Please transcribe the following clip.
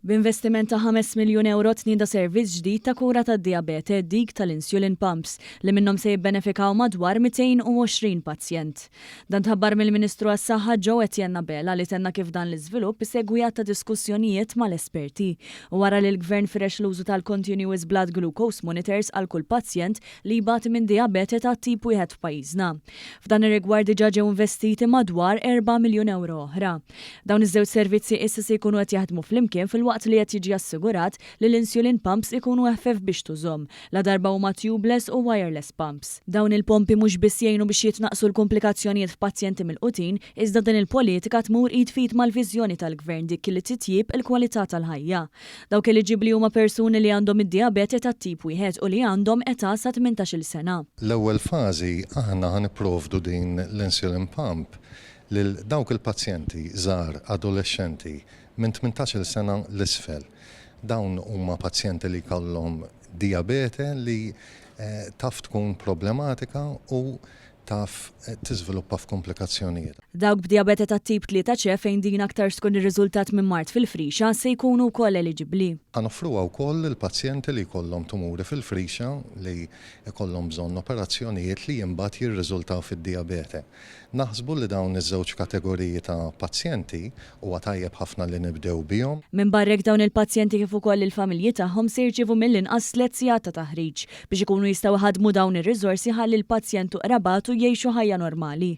B'investiment ta' 5 miljun euro tnieda servizz ġdid ta' kura tad-diabete dik tal-insulin pumps li minnhom se jibbenefikaw madwar 220 pazjent. Dan tħabbar mill-Ministru għas-Saħħa Joe Etienne Bella li tenna kif dan l-iżvilupp isegwijat ta' diskussjonijiet mal-esperti u wara li l-Gvern firex l-użu tal-Continuous Blood Glucose Monitors għal kull pazjent li jbati minn diabete ta' tip wieħed f'pajjiżna. F'dan ir-rigward diġà ġew investiti madwar 4 miljun euro oħra. Dawn iż-żewġ servizzi issa se jkunu qed jaħdmu flimkien fil-waqt li qed jiġi assigurat li l-insulin pumps ikunu ħfef biex tużhom, la darba huma tubeless u wireless pumps. Dawn il-pompi mhux biss jgħinu biex jitnaqsu l-komplikazzjonijiet f'pazjenti mill-qutin, iżda din il-politika tmur id fit mal-viżjoni tal-Gvern dik li titjib il-kwalità tal-ħajja. Dawk li ġibli huma persuni li għandhom id-diabete tat-tip wieħed u li għandhom età sa 18-il sena. L-ewwel fażi aħna ħanipprovdu din l-insulin pump lil dawk il-pazjenti żgħar adolescenti minn 18-il sena l-isfel. Dawn huma pazjenti li jkollhom diabete li taf tkun problematika u taf tiżviluppa f'komplikazzjonijiet. Dawk b'diabete tat-tip 3C fejn din aktar tkun ir-riżultat minn mart fil-frixa se jkunu wkoll eliġibbli. Ħanofruha wkoll il-pazjenti li jkollhom tumuri fil-frixa li jkollhom bżonn operazzjonijiet li imbagħad jirriżultaw fid-diabete. Naħsbu li dawn iż-żewġ kategoriji ta' pazjenti huwa tajjeb ħafna li nibdew bihom. Minn barrek dawn il-pazjenti kif ukoll il-familji tagħhom se jirċievu mill-inqas 3 sigħat ta' taħriġ biex ikunu jistgħu ħadmu dawn ir-riżorsi ħalli l-pazjent u qrabatu jgħixu ħajja normali.